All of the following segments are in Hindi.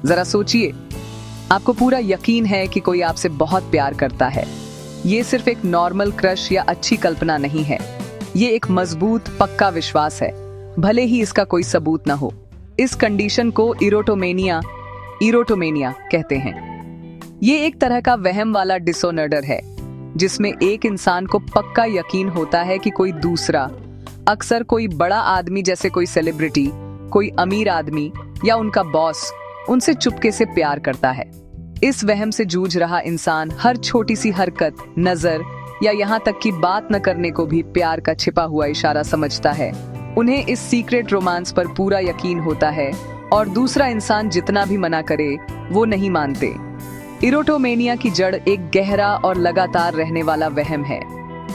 जरा सोचिए, आपको पूरा यकीन है कि कोई आपसे बहुत प्यार करता है। ये सिर्फ एक नॉर्मल क्रश या अच्छी कल्पना नहीं है, ये एक मजबूत पक्का विश्वास है, भले ही इसका कोई सबूत ना हो। इस कंडीशन को इरोटोमेनिया कहते हैं। ये एक तरह का वहम वाला डिसऑर्डर है जिसमें एक इंसान को पक्का यकीन होता है कि कोई दूसरा, अक्सर कोई बड़ा आदमी जैसे कोई सेलिब्रिटी, कोई अमीर आदमी या उनका बॉस, उनसे चुपके से प्यार करता है। इस वहम से जूझ रहा इंसान हर छोटी सी हरकत, नजर या यहाँ तक कि बात न करने को भी प्यार का छिपा हुआ इशारा समझता है। उन्हें इस सीक्रेट रोमांस पर पूरा यकीन होता है और दूसरा इंसान जितना भी मना करे वो नहीं मानते। इरोटोमेनिया की जड़ एक गहरा और लगातार रहने वाला वहम है।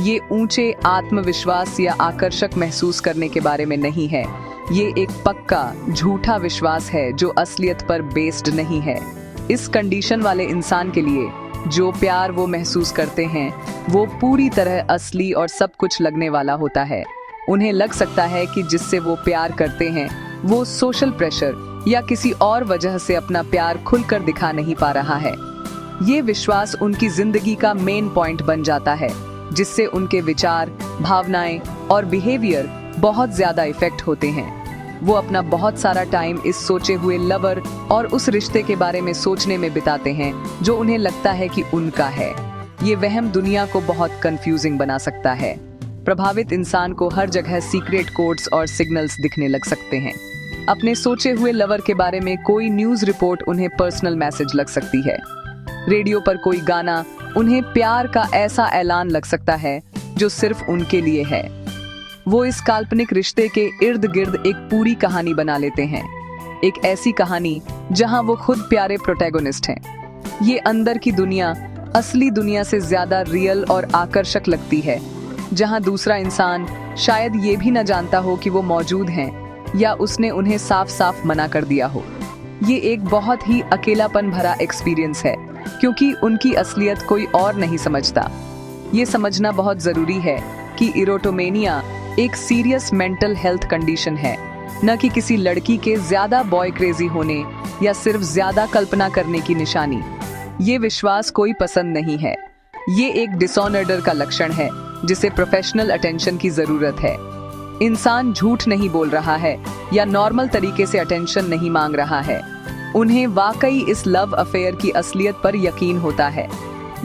ये ऊंचे आत्मविश्वास या आकर्षक महसूस करने के बारे में नहीं है, ये एक पक्का झूठा विश्वास है जो असलियत पर बेस्ड नहीं है। इस कंडीशन वाले इंसान के लिए जो प्यार वो महसूस करते हैं वो पूरी तरह असली और सब कुछ लगने वाला होता है। उन्हें लग सकता है कि जिससे वो प्यार करते हैं वो सोशल प्रेशर या किसी और वजह से अपना प्यार खुलकर दिखा नहीं पा रहा है। ये विश्वास उनकी जिंदगी का मेन पॉइंट बन जाता है, जिससे उनके विचार, भावनाएं और बिहेवियर बहुत ज्यादा इफेक्ट होते हैं। वो अपना बहुत सारा टाइम इस सोचे हुए लवर और उस रिश्ते के बारे में सोचने में बिताते हैं जो उन्हें लगता है कि उनका है। ये वहम दुनिया को बहुत कंफ्यूजिंग बना सकता है। प्रभावित इंसान को हर जगह सीक्रेट कोड्स और सिग्नल्स दिखने लग सकते हैं। अपने सोचे हुए लवर के बारे में कोई न्यूज रिपोर्ट उन्हें पर्सनल मैसेज लग सकती है। रेडियो पर कोई गाना उन्हें प्यार का ऐसा ऐलान लग सकता है जो सिर्फ उनके लिए है। वो इस काल्पनिक रिश्ते के इर्द गिर्द एक पूरी कहानी बना लेते हैं, एक ऐसी कहानी जहां वो खुद प्यारे प्रोटैगोनिस्ट हैं। ये अंदर की दुनिया असली दुनिया से ज्यादा रियल और आकर्षक लगती है, जहां दूसरा इंसान शायद ये भी न जानता हो कि वो मौजूद हैं या उसने उन्हें साफ साफ मना कर दिया हो। ये एक बहुत ही अकेलापन भरा एक्सपीरियंस है, क्योंकि उनकी असलियत कोई और नहीं समझता। ये समझना बहुत जरूरी है कि इरोटोमेनिया एक सीरियस मेंटल हेल्थ कंडीशन है, न कि किसी लड़की के ज्यादा बॉय क्रेजी होने या सिर्फ ज्यादा कल्पना करने की निशानी। ये विश्वास कोई पसंद नहीं है, ये एक डिसऑर्डर का लक्षण है जिसे प्रोफेशनल अटेंशन की जरूरत है। इंसान झूठ नहीं बोल रहा है या नॉर्मल तरीके से अटेंशन नहीं मांग रहा है, उन्हें वाकई इस लव अफेयर की असलियत पर यकीन होता है।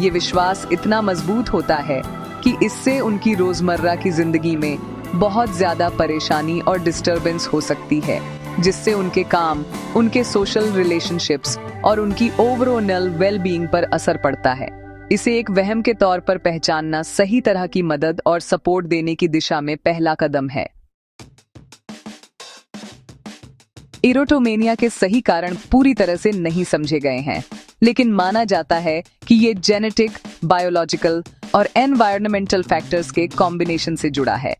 ये विश्वास इतना मजबूत होता है कि इससे उनकी रोजमर्रा की जिंदगी में बहुत ज्यादा परेशानी और डिस्टरबेंस हो सकती है, जिससे उनके काम, उनके सोशल रिलेशनशिप्स और उनकी ओवरऑल वेलबीइंग पर असर पड़ता है। इसे एक वहम के तौर पर पहचानना सही तरह की मदद और सपोर्ट देने की दिशा में पहला कदम है। इरोटोमेनिया के सही कारण पूरी तरह से नहीं समझे गए हैं, लेकिन माना जाता है कि ये जेनेटिक, बायोलॉजिकल और एनवायरमेंटल फैक्टर्स के कॉम्बिनेशन से जुड़ा है।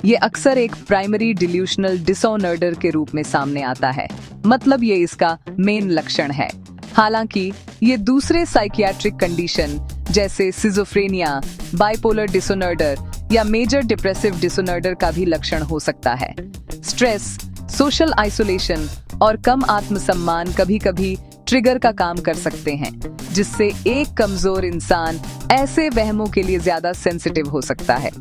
ये अक्सर एक प्राइमरी डिल्यूशनल डिसऑर्डर के रूप में सामने आता है, मतलब ये इसका मेन लक्षण है। हालांकि ये दूसरे साइकियाट्रिक कंडीशन जैसे सिजोफ्रेनिया, बाइपोलर डिसऑर्डर या मेजर डिप्रेसिव डिसऑर्डर का भी लक्षण हो सकता है। स्ट्रेस, सोशल आइसोलेशन और कम आत्मसम्मान कभी-कभी ट्रिगर का काम कर सकते हैं, जिससे एक कमजोर इंसान ऐसे वहमों के लिए ज्यादा सेंसिटिव हो सकता है।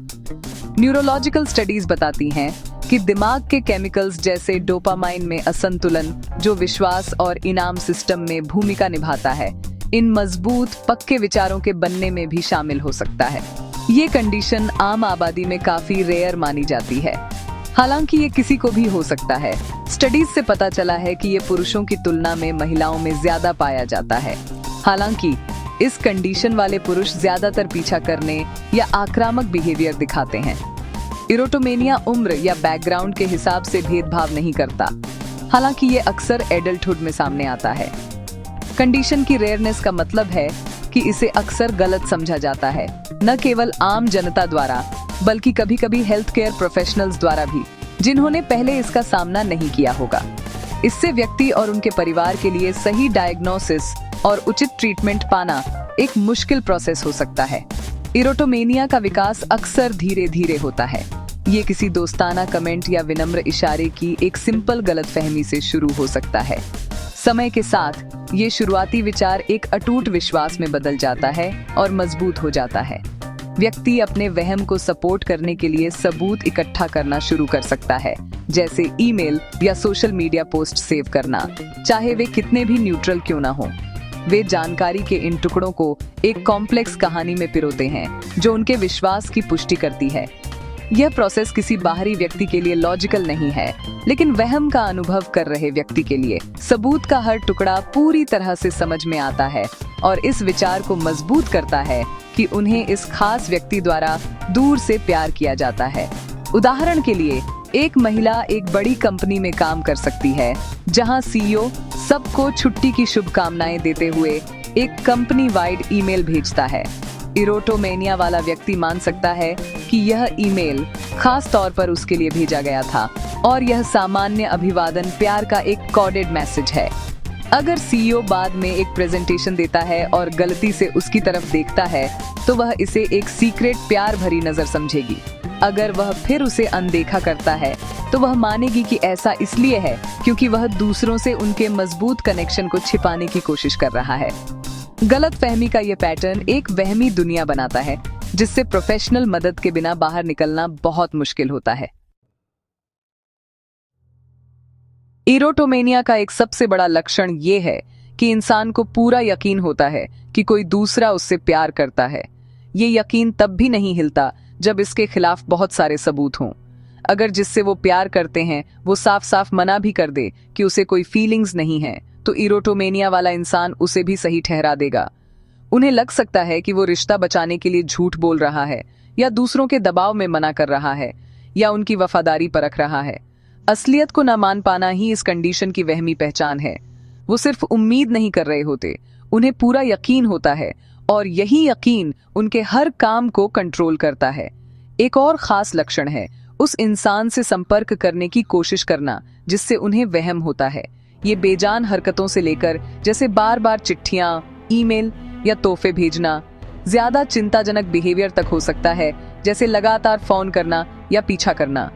न्यूरोलॉजिकल स्टडीज बताती हैं कि दिमाग के केमिकल्स जैसे डोपामाइन में असंतुलन, जो विश्वास और इनाम सिस्टम में भूमिका निभाता है, इन मजबूत पक्के विचारों के बनने में भी शामिल हो सकता है। ये कंडीशन आम आबादी में काफी रेयर मानी जाती है, हालांकि ये किसी को भी हो सकता है। स्टडीज से पता चला है कि ये पुरुषों की तुलना में महिलाओं में ज्यादा पाया जाता है। हालांकि इस कंडीशन वाले पुरुष ज्यादातर पीछा करने या आक्रामक बिहेवियर दिखाते हैं। इरोटोमेनिया उम्र या बैकग्राउंड के हिसाब से भेदभाव नहीं करता, हालांकि ये अक्सर एडल्टहुड में सामने आता है। कंडीशन की रेयरनेस का मतलब है कि इसे अक्सर गलत समझा जाता है, न केवल आम जनता द्वारा बल्कि कभी-कभी हेल्थ केयर प्रोफेशनल्स द्वारा भी, जिन्होंने पहले इसका सामना नहीं किया होगा। इससे व्यक्ति और उनके परिवार के लिए सही डायग्नोसिस और उचित ट्रीटमेंट पाना एक मुश्किल प्रोसेस हो सकता है। इरोटोमेनिया का विकास अक्सर धीरे-धीरे होता है। ये किसी दोस्ताना कमेंट या विनम्र इशारे की एक सिंपल गलतफहमी से शुरू हो सकता है। समय के साथ ये शुरुआती विचार एक अटूट विश्वास में बदल जाता है और मजबूत हो जाता है। व्यक्ति अपने वहम को सपोर्ट करने के लिए सबूत इकट्ठा करना शुरू कर सकता है, जैसे ईमेल या सोशल मीडिया पोस्ट सेव करना, चाहे वे कितने भी न्यूट्रल क्यों ना हो। वे जानकारी के इन टुकड़ों को एक कॉम्प्लेक्स कहानी में पिरोते हैं जो उनके विश्वास की पुष्टि करती है। यह प्रोसेस किसी बाहरी व्यक्ति के लिए लॉजिकल नहीं है, लेकिन वहम का अनुभव कर रहे व्यक्ति के लिए सबूत का हर टुकड़ा पूरी तरह से समझ में आता है और इस विचार को मजबूत करता है कि उन्हें इस खास व्यक्ति द्वारा दूर से प्यार किया जाता है। उदाहरण के लिए, एक महिला एक बड़ी कंपनी में काम कर सकती है जहां सीईओ सबको छुट्टी की शुभकामनाएं देते हुए एक कंपनी वाइड ईमेल भेजता है। इरोटोमेनिया वाला व्यक्ति मान सकता है कि यह ईमेल खास तौर पर उसके लिए भेजा गया था और यह सामान्य अभिवादन प्यार का एक कोडेड मैसेज है। अगर सीईओ बाद में एक प्रेजेंटेशन देता है और गलती से उसकी तरफ देखता है तो वह इसे एक सीक्रेट प्यार भरी नजर समझेगी। अगर वह फिर उसे अनदेखा करता है तो वह मानेगी कि ऐसा इसलिए है क्योंकि वह दूसरों से उनके मजबूत कनेक्शन को छिपाने की कोशिश कर रहा है। गलत फहमी का ये पैटर्न एक वहमी दुनिया बनाता है जिससे प्रोफेशनल मदद के बिना बाहर निकलना बहुत मुश्किल होता है। इरोटोमेनिया का एक सबसे बड़ा लक्षण ये है कि इंसान को पूरा यकीन होता है कि कोई दूसरा उससे प्यार करता है। ये यकीन तब भी नहीं हिलता जब इसके खिलाफ बहुत सारे सबूत हों। अगर जिससे वो प्यार करते हैं वो साफ साफ मना भी कर दे कि उसे कोई फीलिंग्स नहीं है, तो इरोटोमेनिया वाला इंसान उसे भी सही ठहरा देगा। उन्हें लग सकता है कि वो रिश्ता बचाने के लिए झूठ बोल रहा है या दूसरों के दबाव में मना कर रहा है या उनकी वफादारी परख रहा है। असलियत को न मान पाना ही इस कंडीशन की वहमी पहचान है। वो सिर्फ उम्मीद नहीं कर रहे होते, उन्हें पूरा यकीन होता है और यही यकीन उनके हर काम को कंट्रोल करता है। एक और खास लक्षण है उस इंसान से संपर्क करने की कोशिश करना जिससे उन्हें वहम होता है। ये बेजान हरकतों से लेकर जैसे बार बार चिट्ठियां, ईमेल या तोहफे भेजना, ज्यादा चिंताजनक बिहेवियर तक हो सकता है, जैसे लगातार फोन करना या पीछा करना।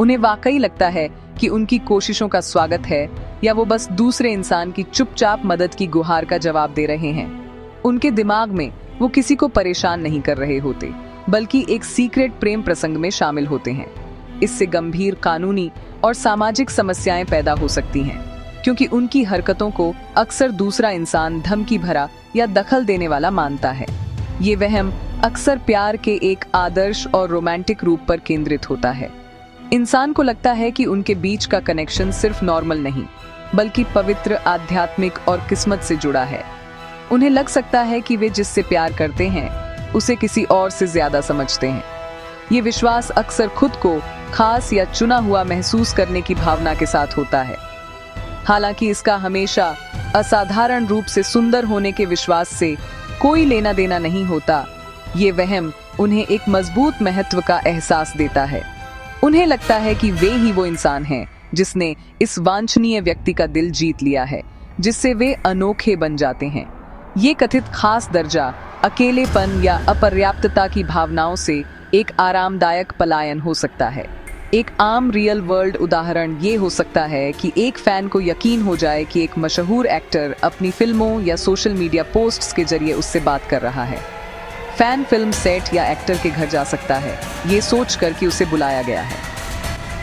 उन्हें वाकई लगता है कि उनकी कोशिशों का स्वागत है या वो बस दूसरे इंसान की चुपचाप मदद की गुहार का जवाब दे रहे हैं। उनके दिमाग में वो किसी को परेशान नहीं कर रहे होते, बल्कि एक सीक्रेट प्रेम प्रसंग में शामिल होते हैं। इससे गंभीर कानूनी और सामाजिक समस्याएं पैदा हो सकती हैं, क्योंकि उनकी हरकतों को अक्सर दूसरा इंसान धमकी भरा या दखल देने वाला मानता है। ये वहम अक्सर प्यार के एक आदर्श और रोमांटिक रूप पर केंद्रित होता है। इंसान को लगता है कि उनके बीच का कनेक्शन सिर्फ नॉर्मल नहीं, बल्कि पवित्र, आध्यात्मिक और किस्मत से जुड़ा है। उन्हें लग सकता है कि वे जिससे प्यार करते हैं उसे किसी और से ज्यादा समझते हैं। ये विश्वास अक्सर खुद को खास या चुना हुआ महसूस करने की भावना के साथ होता है। हालांकि इसका हमेशा असाधारण रूप से सुंदर होने के विश्वास से कोई लेना देना नहीं होता। ये वहम उन्हें एक मजबूत महत्व का एहसास देता है। उन्हें लगता है कि वे ही वो इंसान हैं जिसने इस वांछनीय व्यक्ति का दिल जीत लिया है, जिससे वे अनोखे बन जाते हैं। ये कथित खास दर्जा अकेलेपन या अपर्याप्तता की भावनाओं से एक आरामदायक पलायन हो सकता है। एक आम रियल वर्ल्ड उदाहरण ये हो सकता है कि एक फैन को यकीन हो जाए कि एक मशहूर एक्टर अपनी फिल्मों या सोशल मीडिया पोस्ट्स के जरिए उससे बात कर रहा है। फैन फिल्म सेट या एक्टर के घर जा सकता है, ये सोचकर कि उसे बुलाया गया है।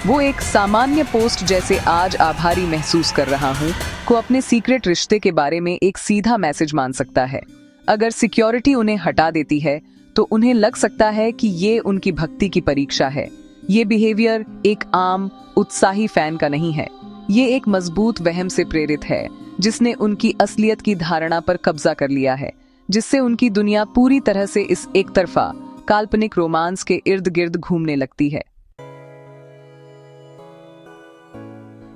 वो एक सामान्य पोस्ट जैसे आज आभारी महसूस कर रहा हूँ को अपने सीक्रेट रिश्ते के बारे में एक सीधा मैसेज मान सकता है। अगर सिक्योरिटी उन्हें हटा देती है तो उन्हें लग सकता है कि ये उनकी भक्ति की परीक्षा है। ये बिहेवियर एक आम उत्साही फैन का नहीं है, ये एक मजबूत वहम से प्रेरित है जिसने उनकी असलियत की धारणा पर कब्जा कर लिया है, जिससे उनकी दुनिया पूरी तरह से इस एक तरफा काल्पनिक रोमांस के इर्द गिर्द घूमने लगती है।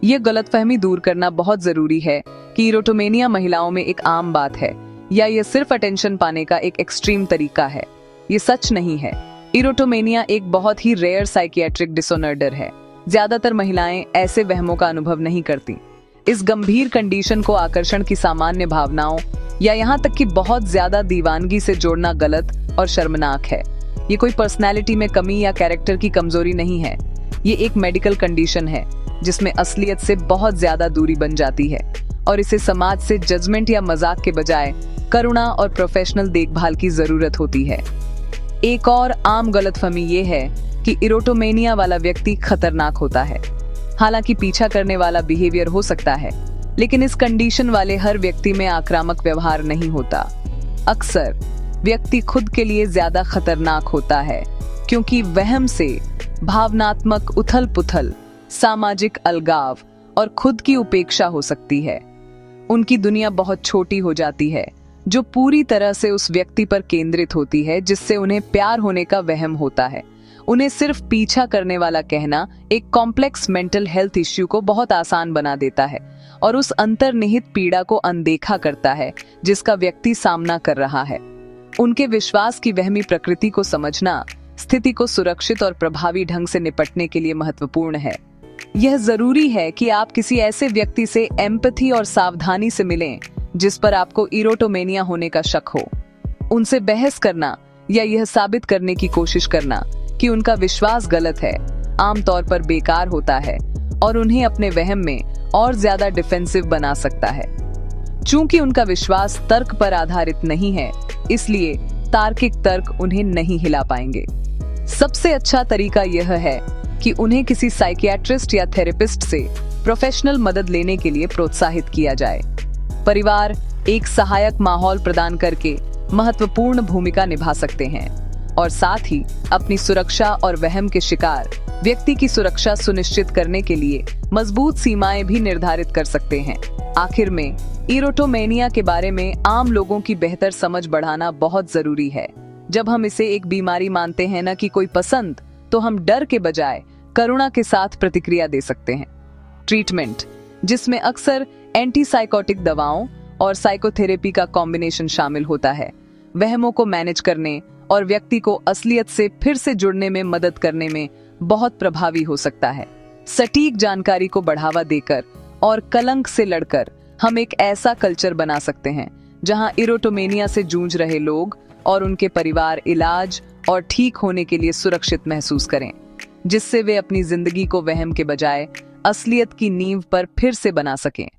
ये गलतफहमी दूर करना बहुत जरूरी है कि इरोटोमेनिया महिलाओं में एक आम बात है या ये सिर्फ अटेंशन पाने का एक एक्सट्रीम तरीका है। ये सच नहीं है। इरोटोमेनिया एक बहुत ही रेयर साइकियाट्रिक डिसऑर्डर है। ज्यादातर महिलाएं ऐसे वहमों का अनुभव नहीं करती। इस गंभीर कंडीशन को आकर्षण की सामान्य भावनाओं या यहाँ तक कि बहुत ज्यादा दीवानगी से जोड़ना गलत और शर्मनाक है। ये कोई पर्सनैलिटी में कमी या कैरेक्टर की कमजोरी नहीं है। ये एक मेडिकल कंडीशन है जिसमें असलियत से बहुत ज्यादा दूरी बन जाती है। और इसे समाज से जजमेंट या मजाक के बजाय करुणा और प्रोफेशनल देखभाल की जरूरत होती है। एक और आम गलतफहमी ये है कि इरोटोमेनिया वाला व्यक्ति खतरनाक होता है। हालांकि पीछा करने वाला बिहेवियर हो सकता है, लेकिन इस कंडीशन वाले हर व्यक्ति में आक्रामक व्यवहार नहीं होता। अक्सर व्यक्ति खुद के लिए ज्यादा खतरनाक होता है, क्योंकि वहम से भावनात्मक उथल-पुथल, सामाजिक अलगाव और खुद की उपेक्षा हो सकती है। उनकी दुनिया बहुत छोटी हो जाती है, जो पूरी तरह से उस व्यक्ति पर केंद्रित होती है जिससे उन्हें प्यार होने का वहम होता है। उन्हें सिर्फ पीछा करने वाला कहना एक कॉम्प्लेक्स मेंटल हेल्थ इश्यू को बहुत आसान बना देता है और उस अंतर्निहित पीड़ा को अनदेखा करता है जिसका व्यक्ति सामना कर रहा है। उनके विश्वास की वहमी प्रकृति को समझना स्थिति को सुरक्षित और प्रभावी ढंग से निपटने के लिए महत्वपूर्ण है। यह जरूरी है कि आप किसी ऐसे व्यक्ति से एम्पैथी और सावधानी से मिलें जिस पर आपको इरोटोमेनिया होने का शक हो। उनसे बहस करना या यह साबित करने की कोशिश करना कि उनका विश्वास गलत है आमतौर पर बेकार होता है और उन्हें अपने वहम में और ज्यादा डिफेंसिव बना सकता है। चूंकि उनका विश्वास तर्क पर आधारित नहीं है, इसलिए तार्किक तर्क उन्हें नहीं हिला पाएंगे। सबसे अच्छा तरीका यह है कि उन्हें किसी साइकियाट्रिस्ट या थेरेपिस्ट से प्रोफेशनल मदद लेने के लिए प्रोत्साहित किया जाए। परिवार एक सहायक माहौल प्रदान करके महत्वपूर्ण भूमिका निभा सकते हैं और साथ ही अपनी सुरक्षा और वहम के शिकार व्यक्ति की सुरक्षा सुनिश्चित करने के लिए मजबूत सीमाएं भी निर्धारित कर सकते हैं। आखिर में इरोटोमेनिया के बारे में आम लोगों की बेहतर समझ बढ़ाना बहुत जरूरी है। जब हम इसे एक बीमारी मानते हैं न कि कोई पसंद, तो हम डर के बजाय करुणा के साथ प्रतिक्रिया दे सकते हैं। ट्रीटमेंट, जिसमें अक्सर एंटीसाइकोटिक दवाओं और साइकोथेरेपी का कॉम्बिनेशन शामिल होता है, वहमों को मैनेज करने और व्यक्ति को असलियत से फिर से जुड़ने में मदद करने में बहुत प्रभावी हो सकता है। सटीक जानकारी को बढ़ावा देकर और कलंक से लड़कर हम एक ऐसा कल्चर बना सकते हैं जहां इरोटोमेनिया से जूझ रहे लोग और उनके परिवार इलाज और ठीक होने के लिए सुरक्षित महसूस करें, जिससे वे अपनी जिंदगी को वहम के बजाय असलियत की नींव पर फिर से बना सकें।